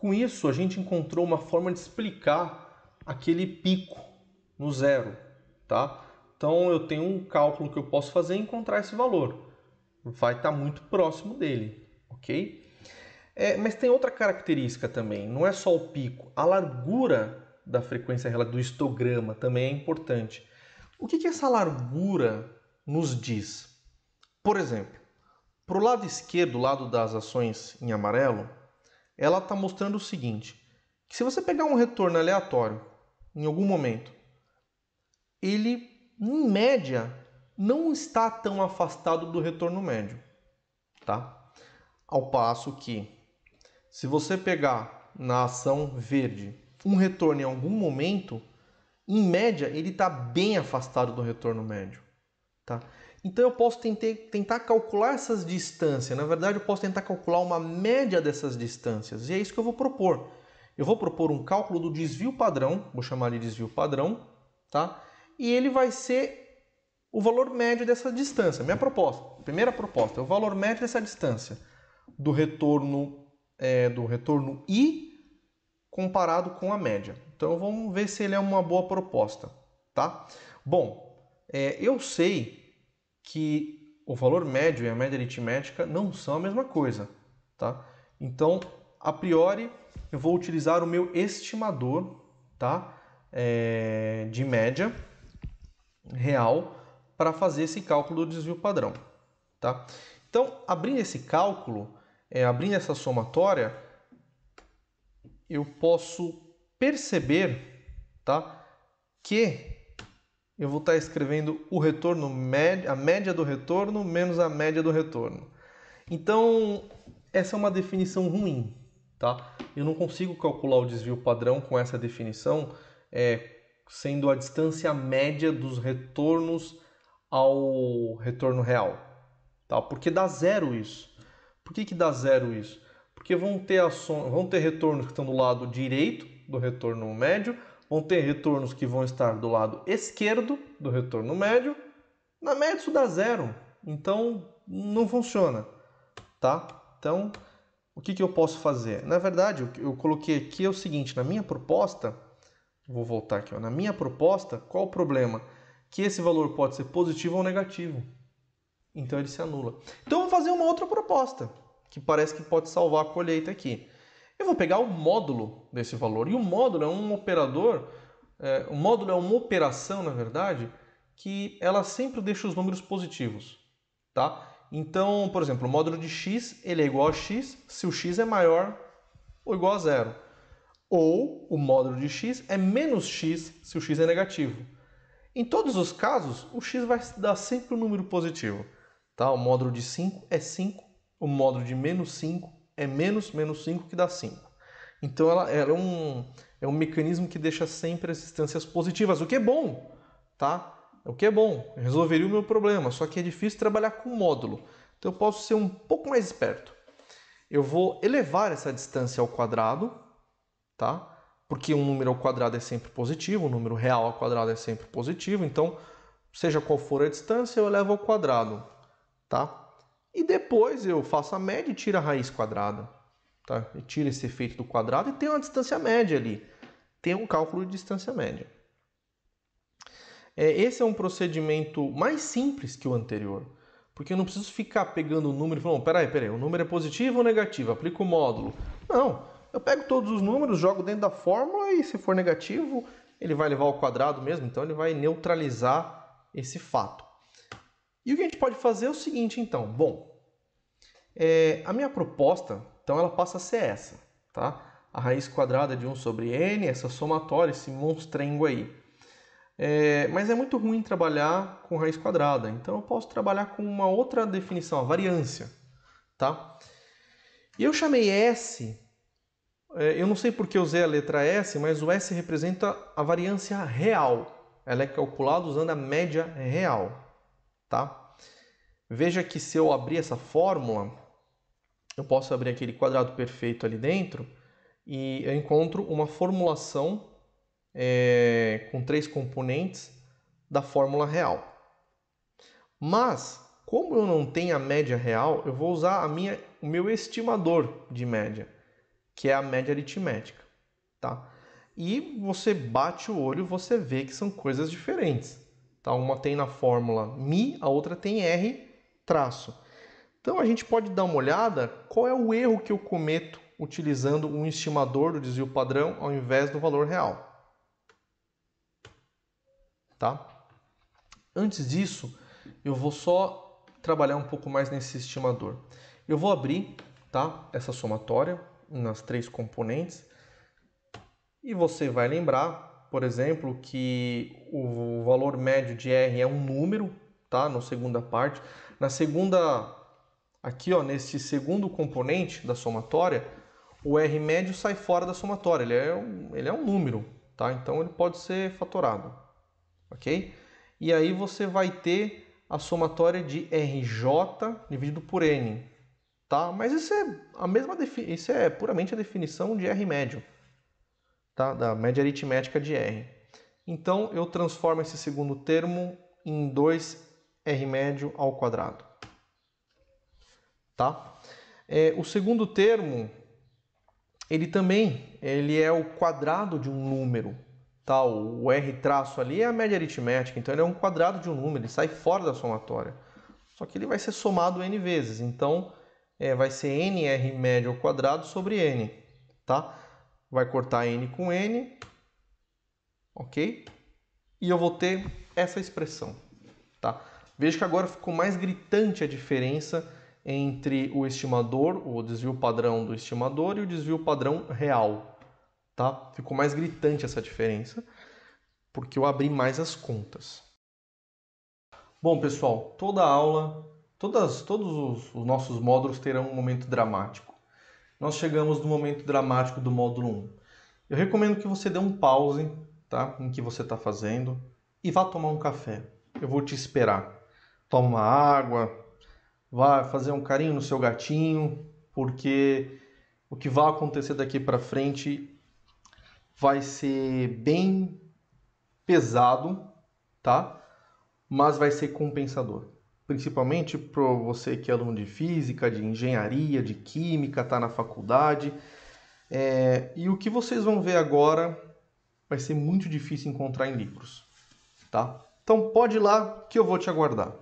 com isso, a gente encontrou uma forma de explicar aquele pico no zero, tá? Então, eu tenho um cálculo que eu posso fazer e encontrar esse valor. Vai estar muito próximo dele, ok? Mas tem outra característica também, não é só o pico, a largura da frequência do histograma também é importante. O que essa largura nos diz? Por exemplo, para o lado esquerdo, lado das ações em amarelo, ela está mostrando o seguinte, que se você pegar um retorno aleatório em algum momento, ele, em média, não está tão afastado do retorno médio, tá? Ao passo que, se você pegar na ação verde um retorno em algum momento, em média, ele está bem afastado do retorno médio, tá? Então eu posso tentar calcular essas distâncias. Na verdade, eu posso tentar calcular uma média dessas distâncias. E é isso que eu vou propor. Eu vou propor um cálculo do desvio padrão, vou chamar de desvio padrão, tá? E ele vai ser o valor médio dessa distância. Minha proposta, primeira proposta, é o valor médio dessa distância do retorno I comparado com a média. Então vamos ver se ele é uma boa proposta, tá? Bom, eu sei que o valor médio e a média aritmética não são a mesma coisa, tá? Então, a priori, eu vou utilizar o meu estimador, tá? De média real para fazer esse cálculo do desvio padrão, tá? Então, abrindo esse cálculo, abrindo essa somatória, eu posso perceber, tá, que eu vou estar escrevendo o retorno médio, a média do retorno menos a média do retorno. Então, essa é uma definição ruim, tá? Eu não consigo calcular o desvio padrão com essa definição, sendo a distância média dos retornos ao retorno real, tá? Porque dá zero isso. Por que dá zero isso? Porque vão ter retornos que estão do lado direito do retorno médio, vão ter retornos que vão estar do lado esquerdo do retorno médio. Na média isso dá zero, então não funciona, tá? Então, o que eu posso fazer? Na verdade, o que eu coloquei aqui é o seguinte, na minha proposta, vou voltar aqui, na minha proposta, qual o problema? Que esse valor pode ser positivo ou negativo. Então ele se anula. Então eu vou fazer uma outra proposta, que parece que pode salvar a colheita aqui. Eu vou pegar o módulo desse valor, e o módulo é um operador, o módulo é uma operação, na verdade, que ela sempre deixa os números positivos, tá? Então, por exemplo, o módulo de x, ele é igual a x se o x é maior ou igual a zero. Ou o módulo de x é menos x se o x é negativo. Em todos os casos, o x vai dar sempre um número positivo. Tá? O módulo de 5 é 5, o módulo de menos 5 é menos 5, que dá 5. Então ela é um mecanismo que deixa sempre as distâncias positivas, o que é bom, tá? O que é bom, resolveria o meu problema, só que é difícil trabalhar com módulo. Então eu posso ser um pouco mais esperto. Eu vou elevar essa distância ao quadrado, tá? Porque um número ao quadrado é sempre positivo, um número real ao quadrado é sempre positivo, então seja qual for a distância, eu elevo ao quadrado, tá? E depois eu faço a média e tiro a raiz quadrada, tá? Eu tiro esse efeito do quadrado e tenho uma distância média ali. Tem um cálculo de distância média. Esse é um procedimento mais simples que o anterior, porque eu não preciso ficar pegando o número e falando, peraí, o número é positivo ou negativo? Aplico o módulo. Não, eu pego todos os números, jogo dentro da fórmula e se for negativo, ele vai levar ao quadrado mesmo, então ele vai neutralizar esse fato. E o que a gente pode fazer é o seguinte, então. Bom, a minha proposta, então, ela passa a ser essa, tá? A raiz quadrada de 1 sobre n, essa somatória, esse monstrengo aí. Mas é muito ruim trabalhar com raiz quadrada, então eu posso trabalhar com uma outra definição, a variância, tá? E eu chamei S, eu não sei porque eu usei a letra S, mas o S representa a variância real. Ela é calculada usando a média real, tá? Veja que se eu abrir essa fórmula, eu posso abrir aquele quadrado perfeito ali dentro e eu encontro uma formulação com 3 componentes da fórmula real. Mas, como eu não tenho a média real, eu vou usar o meu estimador de média, que é a média aritmética, tá? E você bate o olho e você vê que são coisas diferentes, tá? Uma tem na fórmula μ, a outra tem R traço. Então a gente pode dar uma olhada qual é o erro que eu cometo utilizando um estimador do desvio padrão ao invés do valor real, tá? Antes disso, eu vou só trabalhar um pouco mais nesse estimador. Eu vou abrir, tá, essa somatória nas 3 componentes e você vai lembrar, por exemplo, que o valor médio de R é um número, tá, na segunda parte. Na segunda, aqui ó, nesse segundo componente da somatória, o R médio sai fora da somatória, ele é um número, tá? Então ele pode ser fatorado, ok? E aí você vai ter a somatória de RJ dividido por N, tá? Mas isso é puramente a definição de R médio, tá? Da média aritmética de R. Então eu transformo esse segundo termo em 2R médio ao quadrado, tá? O segundo termo, ele é o quadrado de um número. Tá, o R traço ali é a média aritmética, então ele é um quadrado de um número, ele sai fora da somatória. Só que ele vai ser somado N vezes, então vai ser NR médio ao quadrado sobre N, tá? Vai cortar N com N, ok? E eu vou ter essa expressão, tá? Veja que agora ficou mais gritante a diferença entre o estimador, o desvio padrão do estimador e o desvio padrão real. Tá? Ficou mais gritante essa diferença, porque eu abri mais as contas. Bom, pessoal, toda aula, todos os nossos módulos terão um momento dramático. Nós chegamos no momento dramático do módulo 1. Eu recomendo que você dê um pause, tá? Em que você está fazendo e vá tomar um café. Eu vou te esperar. Toma uma água, vá fazer um carinho no seu gatinho, porque o que vai acontecer daqui para frente vai ser bem pesado, tá? Mas vai ser compensador. Principalmente para você que é aluno de física, de engenharia, de química, tá na faculdade. E o que vocês vão ver agora vai ser muito difícil encontrar em livros, tá? Então pode ir lá que eu vou te aguardar.